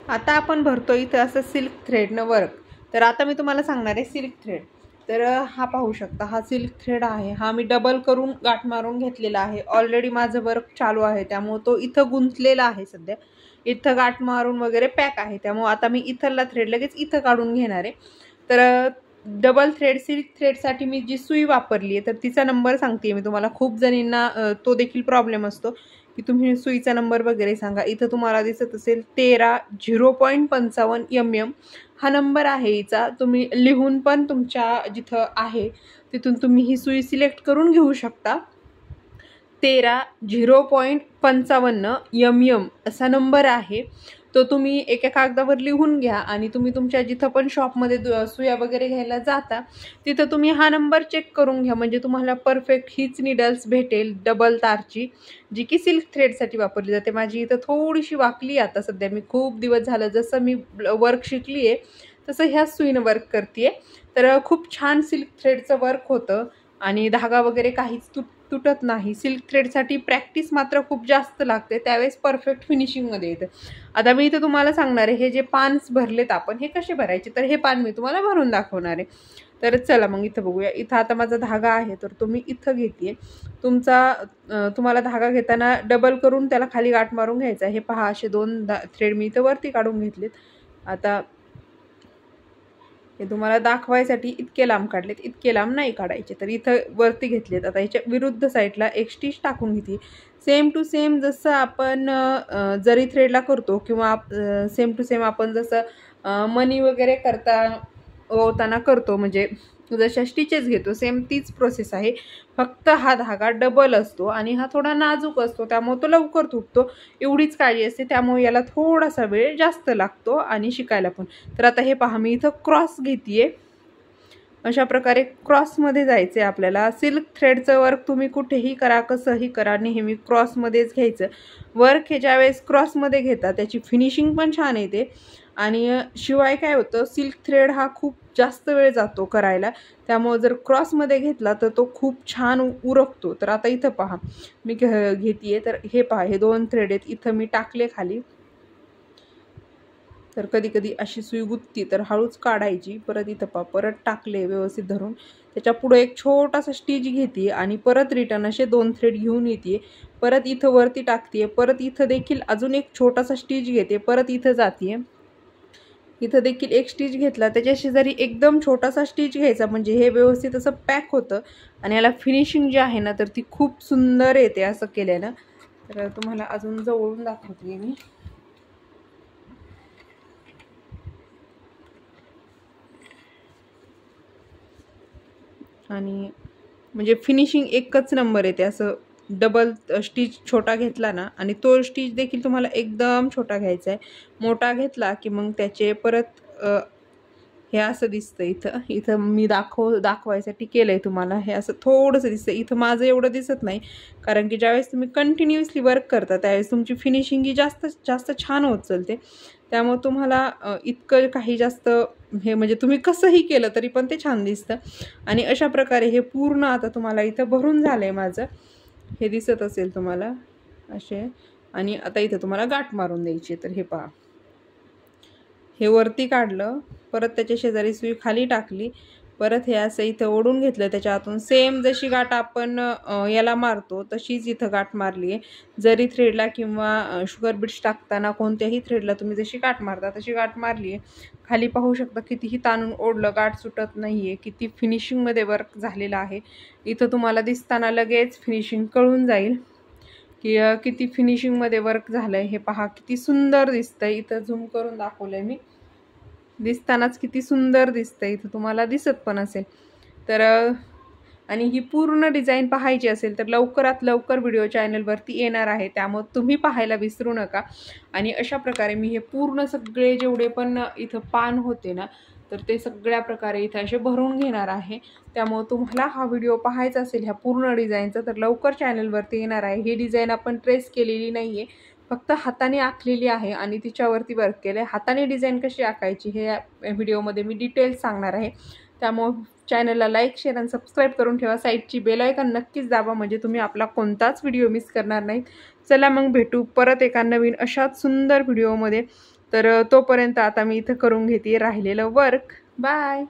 आता आपण भरतो इथं असं सिल्क थ्रेडनं वर्क. तर आता मी तुम्हाला सांगणार आहे सिल्क थ्रेड. तर हा पाहू शकता, हा सिल्क थ्रेड आहे. हा मी डबल करून गाठ मारून घेतलेला आहे. ऑलरेडी माझं वर्क चालू आहे, त्यामुळे तो इथं गुंतलेला आहे. सध्या इथं गाठ मारून वगैरे पॅक आहे, त्यामुळे आता मी इथला थ्रेड लगेच इथं काढून घेणार आहे. तर डबल थ्रेड सिल्क थ्रेडसाठी मी जी सुई वापरली आहे तर तिचा नंबर सांगते मी तुम्हाला. खूप जणींना तो देखील प्रॉब्लेम असतो की तुम्ही सुईचा नंबर वगैरे सांगा. इथं तुम्हाला दिसत असेल 13 0.55 mm हा नंबर आहे हिचा. तुम्ही लिहून पण तुमच्या जिथं आहे तिथून तुम्ही ही सुई सिलेक्ट करून घेऊ शकता. 13 0.55 mm असा नंबर आहे. तो तुम्ही एका कागदावर लिहून घ्या आणि तुम्ही तुमच्या जिथं पण शॉपमध्ये सुया वगैरे घ्यायला जाता तिथं तुम्ही हा नंबर चेक करून घ्या, म्हणजे तुम्हाला परफेक्ट हीच निडल्स भेटेल डबल तारची, जी की सिल्क थ्रेडसाठी वापरली जाते. माझी इथं थोडीशी वाकली आता सध्या. मी खूप दिवस झालं जसं मी वर्क शिकली आहे तसं ह्याच सुईनं वर्क करते. तर खूप छान सिल्क थ्रेडचं वर्क होतं आणि धागा वगैरे काहीच तुटत नाही. सिल्क थ्रेडसाठी प्रॅक्टिस मात्र खूप जास्त लागते, त्यावेळेस परफेक्ट फिनिशिंगमध्ये येतं. आता मी इथं तुम्हाला सांगणार आहे हे जे पान्स भरलेत आपण हे कसे भरायचे, तर हे पान मी तुम्हाला भरून दाखवणार आहे. तर चला मग इथं बघूया. इथं आता माझा धागा आहे तर तो मी इथं घेते. तुम्हाला धागा घेताना डबल करून त्याला खाली गाठ मारून घ्यायचा. हे पहा, असे 2 थ्रेड मी इथं वरती काढून घेतलेत. आता हे तुम्हाला दाखवायसाठी इतके लांब काढलेत, इतके लांब नाही काढायचे. तर इथं वरती घेतलेत. आता याच्या विरुद्ध साईडला एक स्टिच टाकून घेते. सेम टू सेम जसं आपण जरी थ्रेडला करतो किंवा सेम टू सेम आपण जसं मनी वगैरे ओवताना करतो, म्हणजे जशा स्टिचेस घेतो सेम तीच प्रोसेस आहे. फक्त हा धागा डबल असतो आणि हा थोडा नाजूक असतो, त्यामुळे तो लवकर तुटतो. एवढीच काळजी असते, त्यामुळे याला थोडासा वेळ जास्त लागतो आणि शिकायला पण. तर आता हे पहा, मी इथं क्रॉस घेते. अशा प्रकारे क्रॉसमध्ये जायचे आपल्याला. सिल्क थ्रेडचं वर्क तुम्ही कुठेही करा, कसंही करा, नेहमी क्रॉसमध्येच घ्यायचं. वर्क हे ज्यावेळेस क्रॉसमध्ये घेता त्याची फिनिशिंग पण छान येते आणि शिवाय काय होतं, सिल्क थ्रेड हा खूप जास्त वेळ जातो करायला, त्यामुळे जर क्रॉसमध्ये घेतला तर तो खूप छान उरकतो. तर आता इथं पहा मी घेते. तर हे पहा, हे 2 थ्रेड आहेत, इथं मी टाकले खाली. तर कधी कधी अशी सुई गुत्ती तर हळूच काढायची. परत इथं पहा, परत टाकले व्यवस्थित धरून. त्याच्या पुढे एक छोटासा स्टिच घेते आणि परत रिटर्न असे 2 थ्रेड घेऊन येते. परत इथं वरती टाकते. परत इथं देखील अजून एक छोटासा स्टिच घेते. परत इथं जाते. इथं देखील एक स्टिच घेतला, त्याच्या शेजारी एकदम छोटासा स्टिच घ्यायचा, म्हणजे हे व्यवस्थित असं पॅक होतं आणि याला फिनिशिंग जी आहे ना तर ती खूप सुंदर येते असं केल्यानं. तर तुम्हाला अजून जवळून दाखवते मी. आणि म्हणजे फिनिशिंग एकच नंबर येते. असं डबल स्टिच छोटा घेतला ना, आणि तो स्टिच देखील तुम्हाला एकदम छोटा घ्यायचा आहे. मोठा घेतला की मग त्याचे परत हे असं दिसतं. इथं मी दाखवायसाठी केलं आहे तुम्हाला. हे असं थोडंसं दिसतं. इथं माझं एवढं दिसत नाही, कारण की ज्यावेळेस तुम्ही कंटिन्युअसली वर्क करता त्यावेळेस तुमची फिनिशिंग ही जास्त जास्त छान होत चालते. त्यामुळे तुम्हाला इतकं काही जास्त हे, म्हणजे तुम्ही कसंही केलं तरी पण ते छान दिसतं. आणि अशा प्रकारे हे पूर्ण आता तुम्हाला इथं भरून झालं आहे माझं, हे दिसत असेल तुम्हाला असे. आणि आता इथं तुम्हाला गाठ मारून द्यायची. तर हे पहा, हे वरती काढलं, परत त्याच्या शेजारी सुई खाली टाकली, परत हे असं इथं ओढून घेतलं. त्याच्या आतून सेम जशी गाठ आपण याला मारतो तशीच इथं गाठ मारली आहे. जरी थ्रेडला किंवा शुगर बीट्स टाकताना कोणत्याही थ्रेडला तुम्ही जशी गाठ मारता तशी गाठ मारली आहे. खाली पाहू शकता कितीही ताणून ओढलं गाठ सुटत नाही आहे. किती फिनिशिंगमध्ये वर्क झालेलं आहे. इथं तुम्हाला दिसताना लगेच फिनिशिंग कळून जाईल की किती फिनिशिंगमध्ये वर्क झालं आहे. हे पहा किती सुंदर दिसतंय. इथं झूम करून दाखवलं आहे मी, दिसतानाच किती सुंदर दिसतंय. इथं तुम्हाला दिसत पण असेल. तर आणि ही पूर्ण डिझाईन पाहायची असेल तर लवकरात लवकर व्हिडिओ चॅनलवरती येणार आहे, त्यामुळे तुम्ही पाहायला विसरू नका. आणि अशा प्रकारे मी हे पूर्ण सगळे जेवढे पण इथं पान होते ना तर ते सगळ्या प्रकारे इथं असे भरून घेणार आहे. त्यामुळे तुम्हाला हा व्हिडिओ पाहायचा असेल ह्या पूर्ण डिझाईनचा तर लवकर चॅनलवरती येणार आहे. ही डिझाईन आपण ट्रेस केलेली नाही आहे, फक्त हाताने आखलेली आहे आणि तिच्यावरती वर्क केलं आहे. हाताने डिझाईन कशी आखायची हे व्हिडिओमध्ये मी डिटेल्स सांगणार आहे. त्यामुळे चॅनलला लाईक, शेअर आणि सबस्क्राईब करून ठेवा. साईडची बेल आयकॉन नक्कीच दाबा, म्हणजे तुम्ही आपला कोणताच व्हिडिओ मिस करणार नाही. चला मग भेटू परत एका नवीन अशाच सुंदर व्हिडिओमध्ये. तर तोपर्यंत आता मी इथं करून घेते राहिलेलं वर्क. बाय.